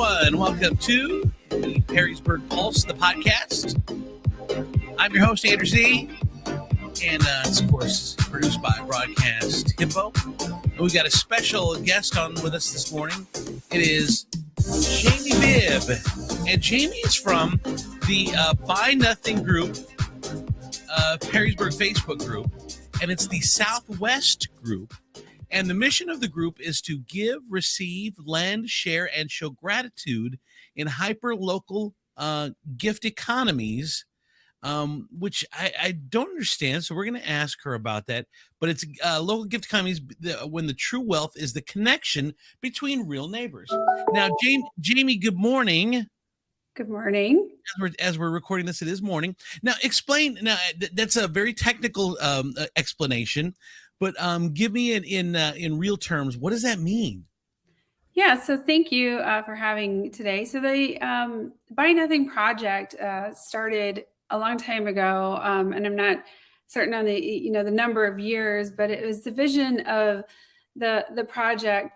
everyone. Welcome to the Perrysburg Pulse, the podcast. I'm your host, Andrew Z. And it's, of course, produced by Broadcast Hippo. And we've got a special guest on with us this morning. It is Jamie Bibb. And Jamie is from the Buy Nothing group, Perrysburg Facebook group. And it's the Southwest group. And the mission of the group is to give, receive, lend, share, and show gratitude in hyper-local gift economies, which I don't understand. So we're going to ask her about that. But it's local gift economies when the true wealth is the connection between real neighbors. Now, Jamie, good morning. Good morning. As we're recording this, it is morning. Now, explain. Now, that's a very technical explanation. But give me it in real terms. What does that mean? Yeah, so thank you for having today. So the Buy Nothing project started a long time ago, and I'm not certain on the number of years, but it was the vision of the project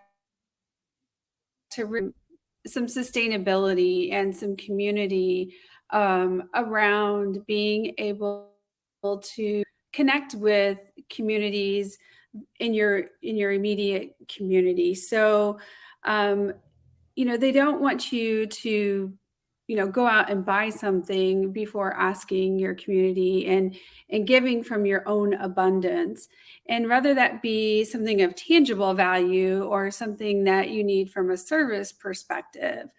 to some sustainability and some community around being able to connect with communities in your immediate community. So, they don't want you to, go out and buy something before asking your community and giving from your own abundance. And rather that be something of tangible value or something that you need from a service perspective.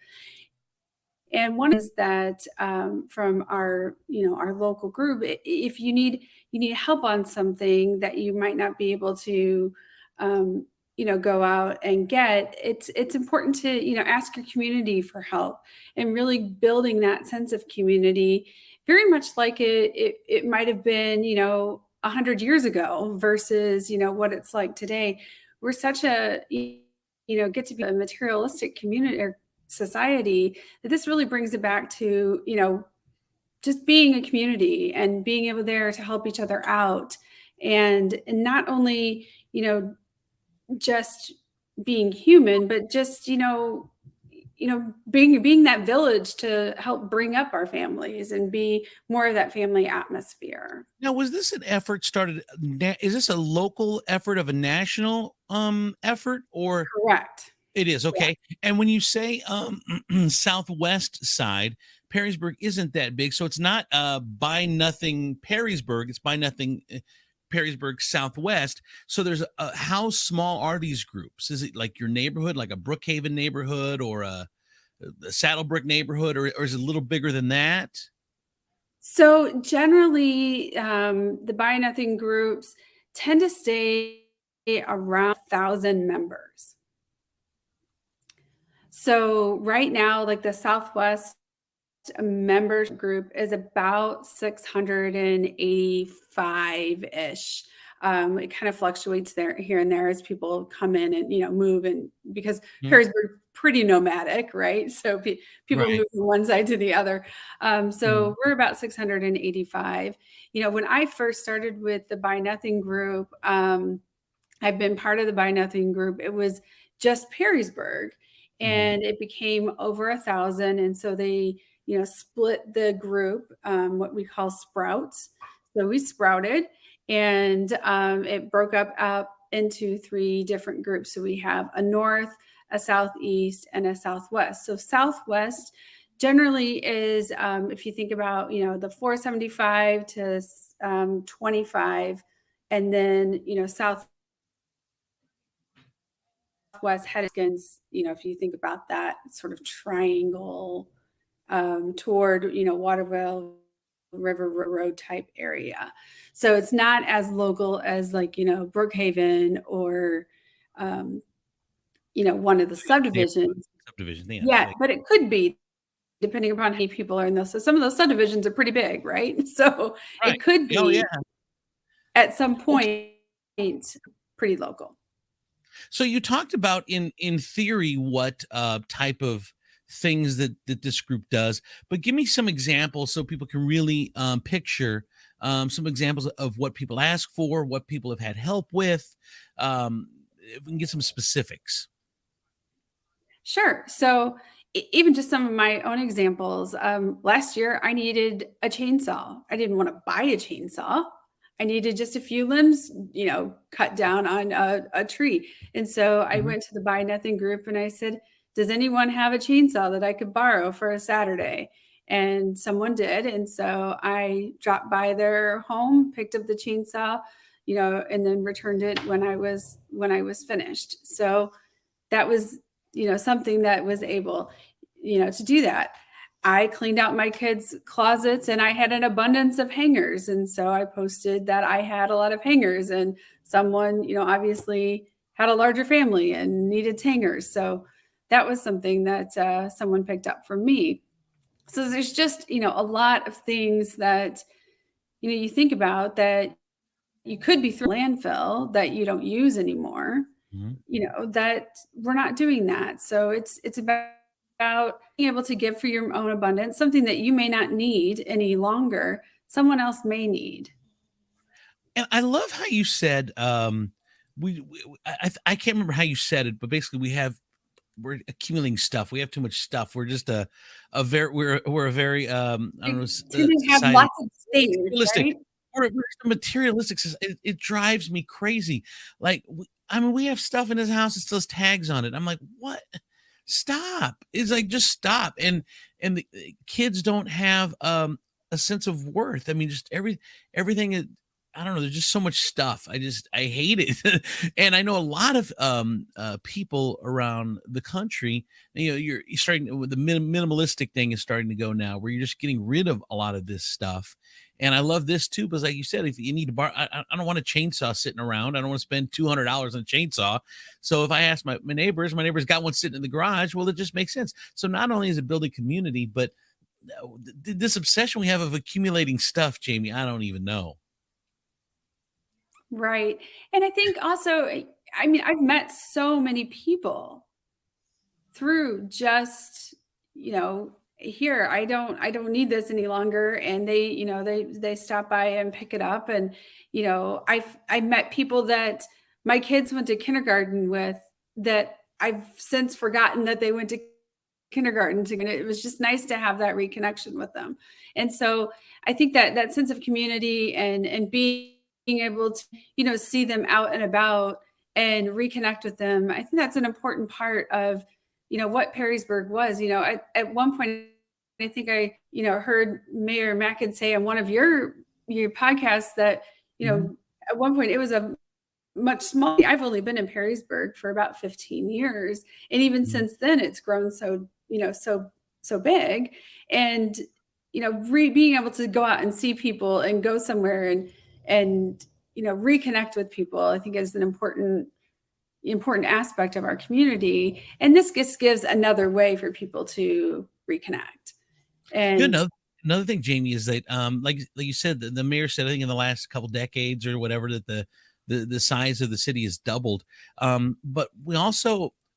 And one is that from our local group, if you need help on something that you might not be able to, go out and get, it's important to, ask your community for help and really building that sense of community, very much like it might have been, 100 years ago versus, what it's like today. We're such a, get to be a materialistic community or society that this really brings it back to, just being a community and being able there to help each other out. And not only, just being human, but just, being that village to help bring up our families and be more of that family atmosphere. Now, was this an effort started? Is this a local effort of a national effort or? Correct. It is. Okay. Yeah. And when you say Southwest side, Perrysburg isn't that big. So it's not Buy Nothing Perrysburg. It's Buy Nothing Perrysburg Southwest. So there's how small are these groups? Is it like your neighborhood, like a Brookhaven neighborhood or a Saddlebrook neighborhood, or is it a little bigger than that? So generally, the Buy Nothing groups tend to stay around 1,000 members. So right now, like the Southwest members group is about 685-ish. It kind of fluctuates here and there as people come in and, move, and because Perrysburg pretty nomadic, right? So people move from one side to the other. So we're about 685. When I first started with the Buy Nothing group, I've been part of the Buy Nothing group. It was just Perrysburg. And it became over 1,000. And so they, split the group, what we call sprouts. So we sprouted, and it broke up into 3 different groups. So we have a north, a southeast, and a southwest. So southwest generally is, if you think about, the 475 to 25, and then, southwest headskins, if you think about that sort of triangle toward, Waterville River Road type area. So it's not as local as like, Brookhaven or, one of the subdivisions. Yeah, but it could be depending upon how many people are in those. So some of those subdivisions are pretty big, right? So it could be at some point pretty local. So you talked about in theory what type of things that this group does, but give me some examples so people can really picture some examples of what people ask for, what people have had help with. If we can get some specifics. Sure. So, even just some of my own examples. Last year, I needed a chainsaw. I didn't want to buy a chainsaw. I needed just a few limbs, cut down on a tree. And so I Mhm. went to the Buy Nothing group and I said, does anyone have a chainsaw that I could borrow for a Saturday? And someone did. And so I dropped by their home, picked up the chainsaw, and then returned it when I was finished. So that was, something that was able, to do that. I cleaned out my kids' closets and I had an abundance of hangers. And so I posted that I had a lot of hangers, and someone, obviously had a larger family and needed hangers. So that was something that someone picked up from me. So there's just, a lot of things that, you think about that you could be through landfill that you don't use anymore, Mhm. that we're not doing that. So it's about being able to give for your own abundance, something that you may not need any longer, someone else may need. And I love how you said, I can't remember how you said it, but basically we're accumulating stuff. We have too much stuff. We're just we're a very, I don't know, We tend to have society lots of things, materialistic. right? We're just a materialistic. It drives me crazy. Like, I mean, we have stuff in this house that still has tags on it. I'm like, what? Stop. It's like, just stop. And the kids don't have a sense of worth. I mean, just everything is, I don't know, there's just so much stuff. I hate it. And I know a lot of people around the country, you're starting with the minimalistic thing is starting to go now, where you're just getting rid of a lot of this stuff. And I love this too, because like you said, if you need to borrow, I don't want a chainsaw sitting around. I don't want to spend $200 on a chainsaw. So if I ask my neighbors got one sitting in the garage. Well, it just makes sense. So not only is it building community, but this obsession we have of accumulating stuff, Jamie, I don't even know. Right. And I think also, I mean, I've met so many people through just, here, I don't need this any longer. And they stop by and pick it up. And, I met people that my kids went to kindergarten with, that I've since forgotten that they went to kindergarten together. It was just nice to have that reconnection with them. And so I think that that sense of community and being able to, see them out and about and reconnect with them, I think that's an important part of, what Perrysburg was. At one point, I think I, heard Mayor Mackin say on one of your podcasts that, Mhm. at one point it was a much smaller. I've only been in Perrysburg for about 15 years. And even Mhm. since then, it's grown so big. And, being able to go out and see people and go somewhere and, reconnect with people, I think is an important aspect of our community. And this just gives another way for people to reconnect. You And know, another thing, Jamie, is that like you said, the mayor said, I think in the last couple decades or whatever, that the size of the city has doubled. But we don't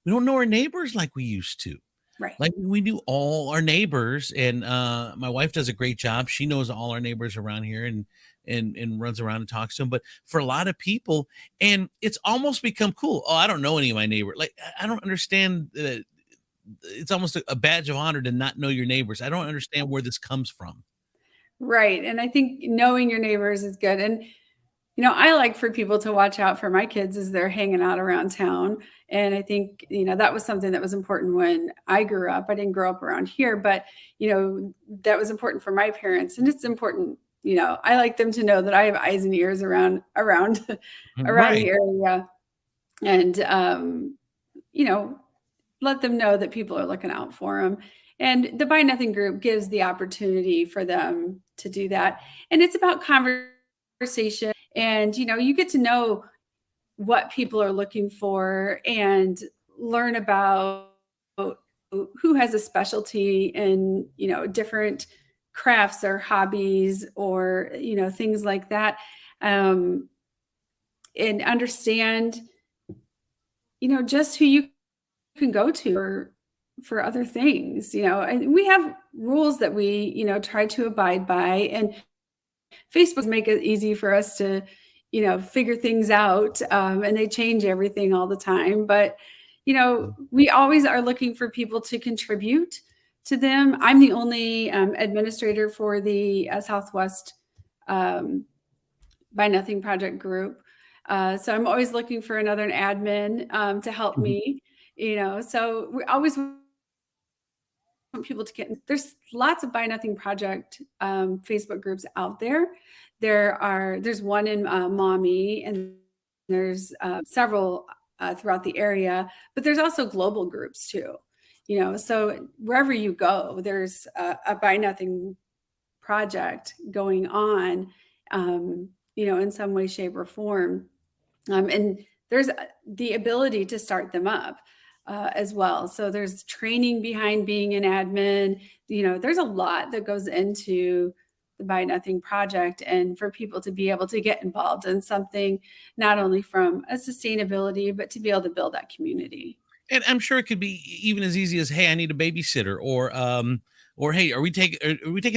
know our neighbors like we used to. right. Like, we knew all our neighbors, and my wife does a great job. She knows all our neighbors around here, and runs around and talks to them. But for a lot of people, and it's almost become cool. Oh, I don't know any of my neighbors. Like, I don't understand. It's almost a badge of honor to not know your neighbors. I don't understand where this comes from. Right. And I think knowing your neighbors is good. And I like for people to watch out for my kids as they're hanging out around town. And I think, that was something that was important when I grew up. I didn't grow up around here, but, that was important for my parents. And it's important, I like them to know that I have eyes and ears around around the Right. area. And, you know, let them know that people are looking out for them. And the Buy Nothing group gives the opportunity for them to do that. And it's about conversation. And, you get to know what people are looking for and learn about who has a specialty in, different crafts or hobbies or, things like that. Um, and understand, just who you can go to for other things, and we have rules that we, try to abide by, and Facebook make it easy for us to, figure things out, and they change everything all the time. But, we always are looking for people to contribute to them. I'm the only administrator for the Southwest Buy Nothing Project group. So I'm always looking for another admin to help Mhm. me, so we always want people to get in. There's lots of Buy Nothing Project Facebook groups out there. There's one in Maumee, and there's several throughout the area, but there's also global groups too. So wherever you go, there's a Buy Nothing project going on, in some way, shape, or form. And there's the ability to start them up as well. So there's training behind being an admin. There's a lot that goes into the Buy Nothing project, and for people to be able to get involved in something, not only from a sustainability, but to be able to build that community. And I'm sure it could be even as easy as, hey, I need a babysitter, or hey, are we taking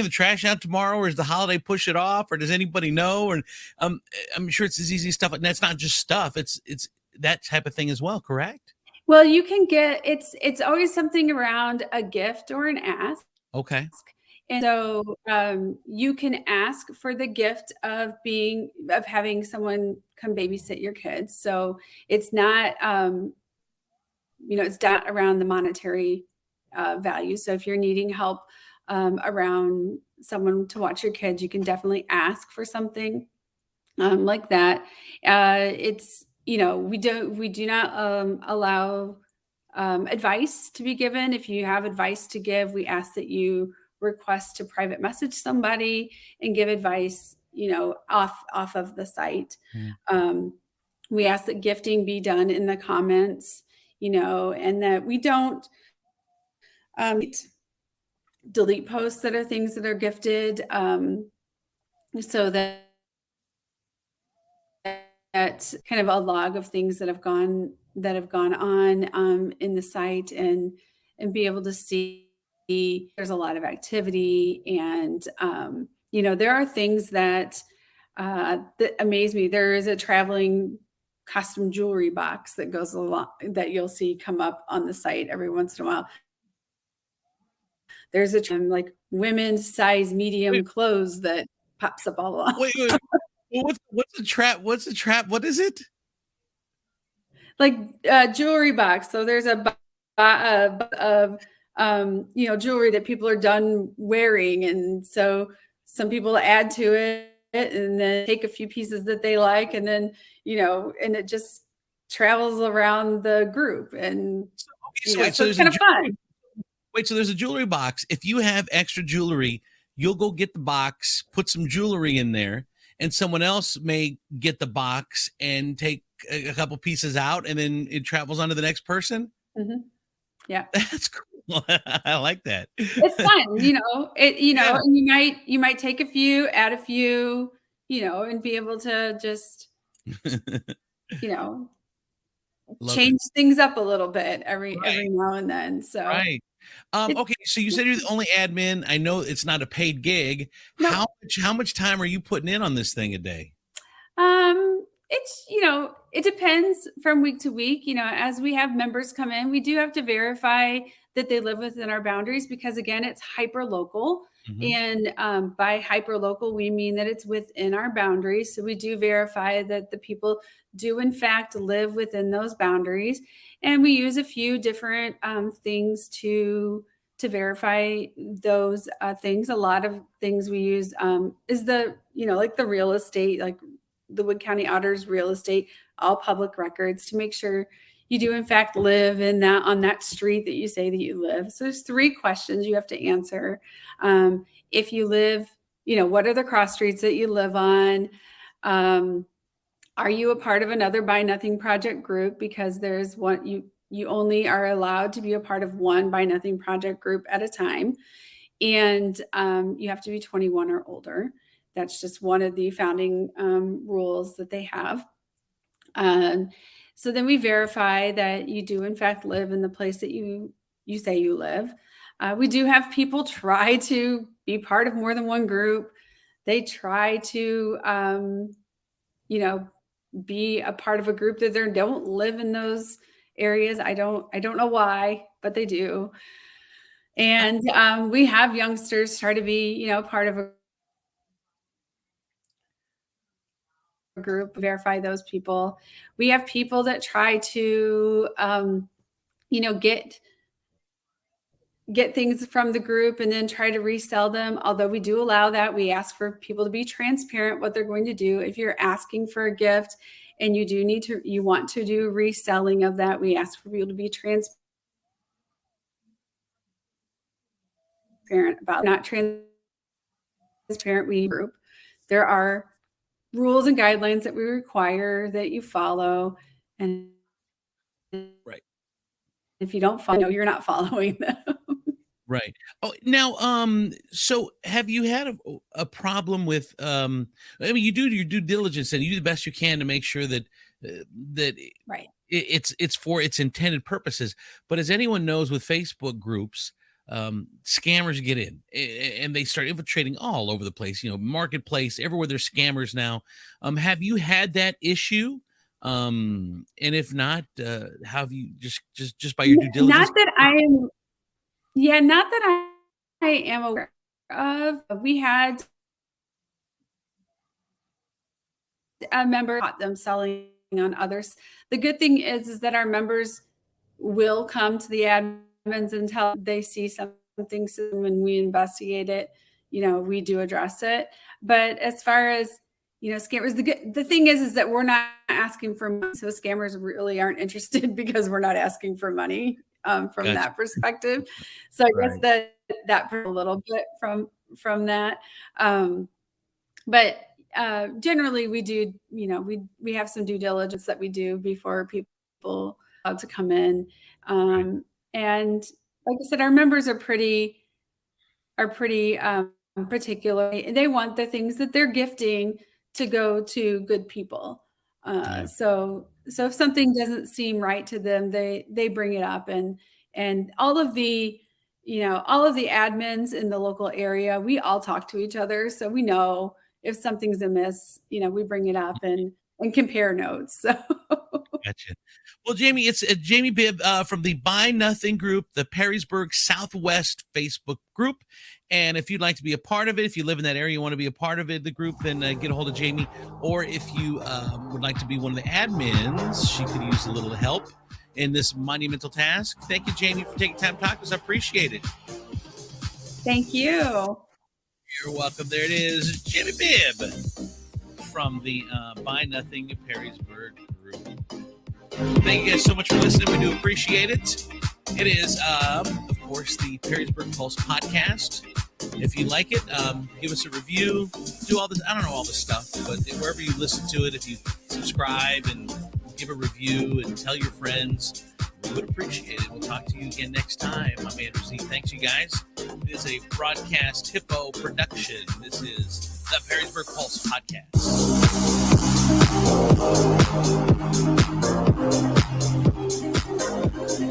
the trash out tomorrow, or is the holiday push it off, or does anybody know? And I'm sure it's as easy stuff. And that's not just stuff; it's that type of thing as well. Correct? Well, you can get it's always something around a gift or an ask. Okay. And so you can ask for the gift of having someone come babysit your kids. So it's not it's not around the monetary value. So if you're needing help around someone to watch your kids, you can definitely ask for something like that. We do not allow advice to be given. If you have advice to give, we ask that you request to private message somebody and give advice, off of the site. We ask that gifting be done in the comments, and that we don't delete posts that are things that are gifted, so that kind of a log of things that have gone on in the site, and be able to see there's a lot of activity. And there are things that amaze me. There is a traveling custom jewelry box that goes along that you'll see come up on the site every once in a while. There's like women's size medium Wait, clothes that pops up all along. wait. What's a trap? What's a trap? What is it? Like jewelry box. So there's a of jewelry that people are done wearing, and so some people add to it and then take a few pieces that they like, and then and it just travels around the group, and Okay, so wait, so so it's kind of fun. wait, so there's a jewelry box. If you have extra jewelry, you'll go get the box, put some jewelry in there, and someone else may get the box and take a couple pieces out, and then it travels on to the next person. Mm-hmm. Yeah. That's cool. I like that. It's fun, Yeah. and you might take a few, add a few, and be able to just, you know, Love it. change things up a little bit every Right. now and then. So Right. it's Okay, so you said you're the only admin. I know it's not a paid gig. no, How much time are you putting in on this thing a day? it's, it depends from week to week. As we have members come in, we do have to verify that they live within our boundaries, because again, it's hyper local. Mhm. And by hyper local, we mean that it's within our boundaries. So we do verify that the people do in fact live within those boundaries. And we use a few different things to verify those things. A lot of things we use is like the real estate, like the Wood County Auditor's real estate, all public records, to make sure you do in fact live on that street that you say that you live. So there's 3 questions you have to answer. If you live, what are the cross streets that you live on? Are you a part of another Buy Nothing Project group? Because there's one, you only are allowed to be a part of one Buy Nothing Project group at a time. And you have to be 21 or older. That's just one of the founding rules that they have. So then we verify that you do in fact live in the place that you say you live. We do have people try to be part of more than one group. They try to, be a part of a group that they don't live in those areas. I don't know why, but they do. And we have youngsters try to be, part of a group, verify those people. We have people that try to, get things from the group and then try to resell them. Although we do allow that, we ask for people to be transparent what they're going to do. If you're asking for a gift and you want to do reselling of that, we ask for people to be transparent about not transparent. We group. There are rules and guidelines that we require that you follow, and Right. if you don't follow, you're not following them. Right. Oh, now, so have you had a problem with, I mean, you do your due diligence and you do the best you can to make sure that, that Right. it's for its intended purposes. But as anyone knows with Facebook groups, scammers get in and they start infiltrating all over the place, marketplace, everywhere there's scammers now. Have you had that issue? And if not, how have you just by your due diligence? Not that I am. Yeah, not that I am aware of. We had a member caught them selling on others. The good thing is that our members will come to the admins until they see something. So when we investigate it, we do address it. But as far as scammers, the thing is that we're not asking for money, so scammers really aren't interested because we're not asking for money from Gotcha. that perspective. So I Right. guess that a little bit from that. But generally we do, we have some due diligence that we do before people allowed to come in. Right. And like I said, our members are pretty particular. They want the things that they're gifting to go to good people. Yeah. So if something doesn't seem right to them, they bring it up, and all of the admins in the local area, we all talk to each other, so we know if something's amiss. We bring it up and compare notes. So. Gotcha. Well, Jamie, it's Jamie Bibb from the Buy Nothing Group, the Perrysburg Southwest Facebook group. And if you'd like to be a part of it, if you live in that area, you want to be a part of it, the group, then get a hold of Jamie. Or if you would like to be one of the admins, she could use a little help in this monumental task. Thank you, Jamie, for taking time to talk to us. I appreciate it. Thank you. You're welcome. There it is, Jamie Bibb from the Buy Nothing Perrysburg group. Thank you guys so much for listening. We do appreciate it. It is, of course, the Perrysburg Pulse podcast. If you like it, give us a review. Do all this. I don't know all this stuff, but wherever you listen to it, if you subscribe and give a review and tell your friends, we would appreciate it. We'll talk to you again next time. I'm Andrew Z. Thanks, you guys. It is a Broadcast Hippo production. This is the Perrysburg Pulse podcast.